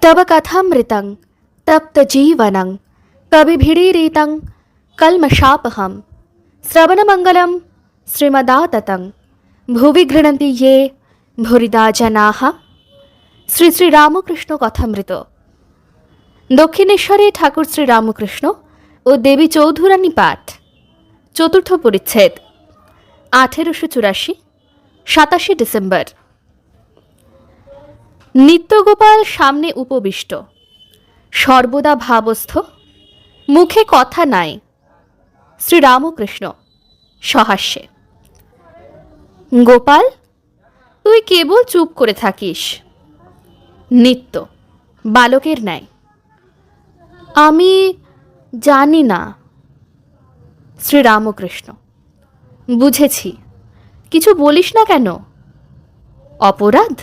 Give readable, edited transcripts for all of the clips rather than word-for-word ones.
तव कथामृतं तप्तजीवनं कविभिरीरितं कल्मषापहं श्रवणमङ्गलं श्रीमदाततं भुवि गृह्णन्ति ये भूरिदा जनाः। শ্রী শ্রী রামকৃষ্ণ কথামৃত। দক্ষিণেশ্বরে ঠাকুর শ্রী রামকৃষ্ণ ও দেবী চৌধুরানী পাঠ, চতুর্থ পরিচ্ছেদ, 1884, 27 ডিসেম্বর। নিত্যগোপাল সামনে উপবিষ্ট, সর্বদা ভাবস্থ, মুখে কথা নাই। শ্রী রামকৃষ্ণ সহাস্যে: গোপাল, তুই কেবল চুপ করে থাকিস। নিত্য বালকের ন্যায়: আমি জানি না। শ্রী রামকৃষ্ণ: বুঝেছি, কিছু বলিস না কেন? অপরাধ?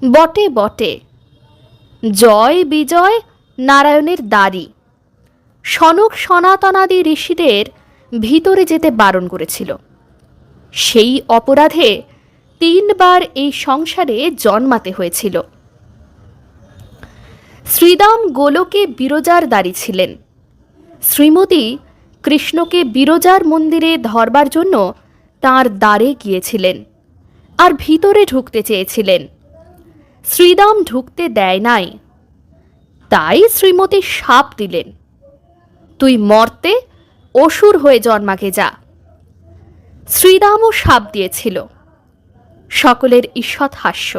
বটে বটে, জয় বিজয় নারায়ণের দ্বারী। সনক সনাতনাদি ঋষিদের ভিতরে যেতে বারণ করেছিল। সেই অপরাধে 3 বার এই সংসারে জন্মাতে হয়েছিল। শ্রীদাম গোলকে বিরজার দ্বারী ছিলেন। শ্রীমতী কৃষ্ণকে বিরজার মন্দিরে ধরবার জন্য তাঁর দ্বারে গিয়েছিলেন আর ভিতরে ঢুকতে চেয়েছিলেন। শ্রীদাম ঢুকতে দেয় নাই। তাই শ্রীমতী শাপ দিলেন, তুই মর্তে অসুর হয়ে জন্মাকে যা। শ্রীদামও শাপ দিয়েছিল। সকলের ঈষৎ হাস্য।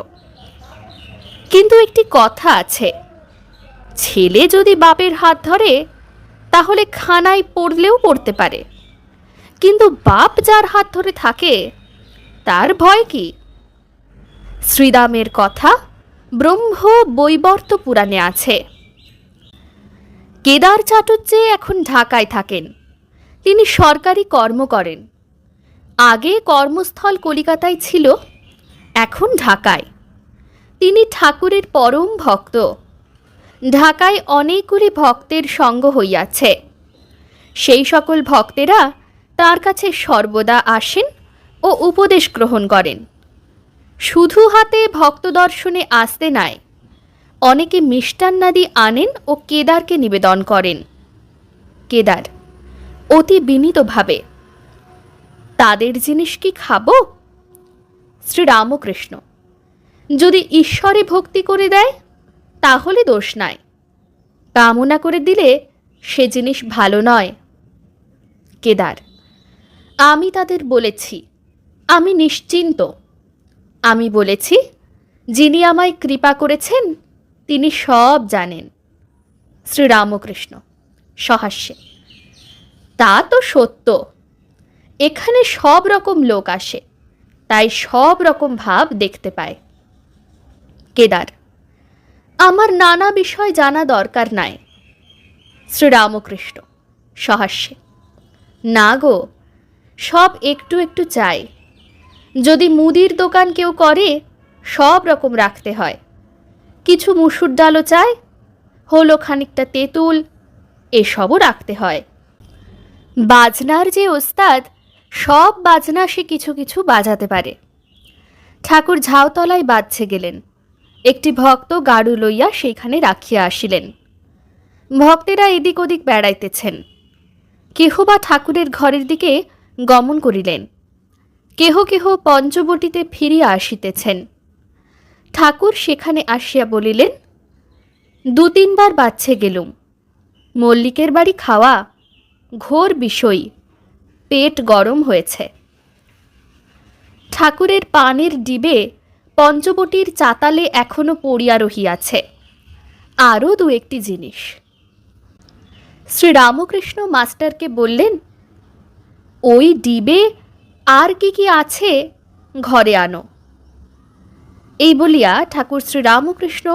কিন্তু একটি কথা আছে, ছেলে যদি বাপের হাত ধরে তাহলে খানায় পড়লেও পড়তে পারে, কিন্তু বাপ যার হাত ধরে থাকে তার ভয় কি? শ্রীদামের কথা ব্রহ্ম বৈবর্ত পুরাণে আছে। কেদার চাটুর্যে এখন ঢাকায় থাকেন। তিনি সরকারি কর্ম করেন। আগে কর্মস্থল কলিকাতায় ছিল, এখন ঢাকায়। তিনি ঠাকুরের পরম ভক্ত। ঢাকায় অনেকগুলি ভক্তের সঙ্গ হইয়াছে। সেই সকল ভক্তেরা তার কাছে সর্বদা আসেন ও উপদেশ গ্রহণ করেন। শুধু হাতে ভক্ত দর্শনে আসতে নাই, অনেকে মিষ্টান্নাদি আনেন ও কেদারকে নিবেদন করেন। কেদার অতি বিনীতভাবে: তাদের জিনিস কি খাবো? শ্রী রামকৃষ্ণ: যদি ঈশ্বরে ভক্তি করে দেয় তাহলে দোষ নাই, কামনা করে দিলে সে জিনিস ভালো নয়। কেদার: আমি তাদের বলেছি আমি নিশ্চিন্ত। আমি বলেছি যিনি আমায় কৃপা করেছেন তিনি সব জানেন। শ্রী রামকৃষ্ণ সহাস্যে: তা তো সত্য। এখানে সব রকম লোক আসে, তাই সব রকম ভাব দেখতে পায়। কেদার: আমার নানা বিষয় জানা দরকার নাই। শ্রী রামকৃষ্ণ সহাস্যে: না গো, সব একটু একটু চাই। যদি মুদির দোকান কেউ করে সব রকম রাখতে হয়। কিছু মুসুর ডালও চাই, হলো খানিকটা তেঁতুল, এসবও রাখতে হয়। বাজনার যে ওস্তাদ, সব বাজনা সে কিছু কিছু বাজাতে পারে। ঠাকুর ঝাউতলায় বাজছে গেলেন। একটি ভক্ত গাড়ু লইয়া সেইখানে রাখিয়া আসিলেন। ভক্তেরা এদিক ওদিক বেড়াইতেছেন। কেহ বা ঠাকুরের ঘরের দিকে গমন করিলেন, কেহ কেহ পঞ্চবটিতে ফিরিয়া আসিতেছেন। ঠাকুর সেখানে আসিয়া বলিলেন, 2-3 বার বাজছে গেলুম। মল্লিকের বাড়ি খাওয়া ঘোর বিষয়, পেট গরম হয়েছে। ঠাকুরের পানের ডিবে পঞ্চবটির চাতালে এখনো পড়িয়া রহিয়াছে। আরও 2-1টি জিনিস। শ্রী রামকৃষ্ণ মাস্টারকে বললেন, ওই ডিবে আর কি কি আছে ঘরে আনো। এই বলিয়া ঠাকুর শ্রী রামকৃষ্ণ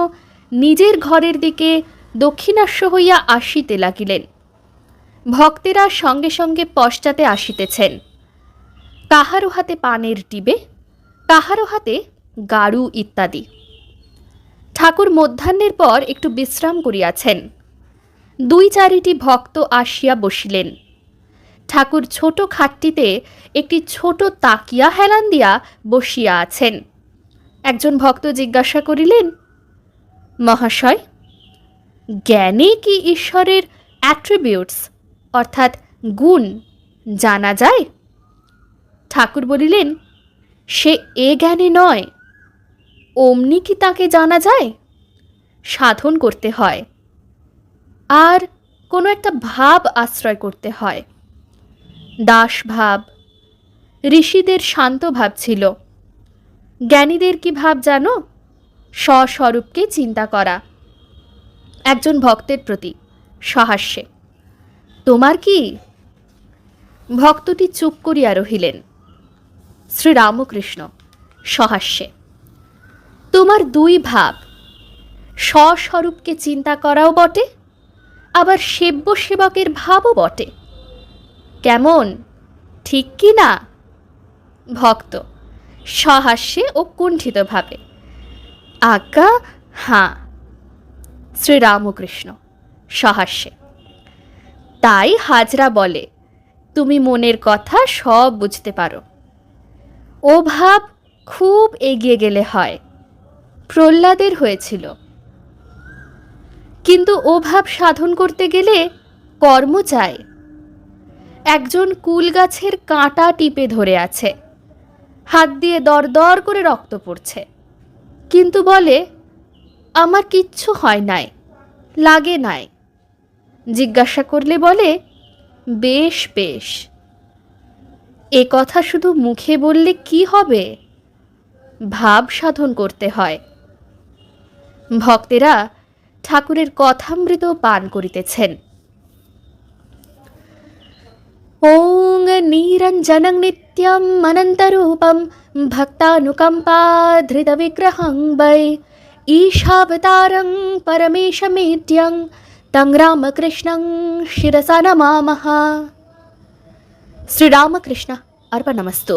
নিজের ঘরের দিকে দক্ষিণাস্য হইয়া আসিতে লাগিলেন। ভক্তেরা সঙ্গে সঙ্গে পশ্চাতে আসিতেছেন। কাহারও হাতে পানের ডিবে, কাহারও হাতে গাড়ু ইত্যাদি। ঠাকুর মধ্যাহ্নের পর একটু বিশ্রাম করিয়াছেন। 2-4টি ভক্ত আসিয়া বসিলেন। ঠাকুর ছোট খাটটিতে একটি ছোট তাকিয়া হেলান দিয়া বসিয়া আছেন। একজন ভক্ত জিজ্ঞাসা করিলেন, মহাশয়, জ্ঞানে কি ঈশ্বরের অ্যাট্রিবিউটস অর্থাৎ গুণ জানা যায়? ঠাকুর বলিলেন, সে এ জ্ঞানে নয়। অমনি কি তাকে জানা যায়? সাধন করতে হয়, আর কোনো একটা ভাব আশ্রয় করতে হয়। দাস ভাব। ঋষিদের শান্ত ভাব ছিল। জ্ঞানীদের কি ভাব জানো? স্বস্বরূপকে চিন্তা করা। একজন ভক্তের প্রতি সহাস্যে, তোমার কি? ভক্তটি চুপ করিয়া রহিলেন। শ্রীরামকৃষ্ণ সহাস্যে, তোমার দুই ভাব, স্বস্বরূপকে চিন্তা করাও বটে, আবার সেব্য সেবকের ভাবও বটে। কেমন, ঠিক কি না? ভক্ত সহাস্যে ও কুণ্ঠিতভাবে, আজ্ঞা হাঁ। শ্রীরামকৃষ্ণ সহাস্যে, তাই হাজরা বলে তুমি মনের কথা সব বুঝতে পারো। ও ভাব খুব এগিয়ে গেলে হয়। প্রহ্লাদের হয়েছিল। কিন্তু ও ভাব সাধন করতে গেলে কর্ম চাই। একজন কুল গাছের কাঁটা টিপে ধরে আছে, হাত দিয়ে দরদর করে রক্ত পড়ছে, কিন্তু বলে আমার কিচ্ছু হয় নাই, লাগে নাই। জিজ্ঞাসা করলে বলে বেশ বেশ। এ কথা শুধু মুখে বললে কি হবে? ভাব সাধন করতে হয়। ভক্তেরা ঠাকুরের কথামৃত পান করিতেছেন। ওং নিরঞ্জনং নিত্যম অনন্তরূপম ভক্তানুকম্পাধৃত বিগ্রহং বৈ ঈশাবতারং পরমেশমেত্যং তং রামকৃষ্ণং শিরসা নমামঃ। শ্রীরামকৃষ্ণ अर्पणमस्तु।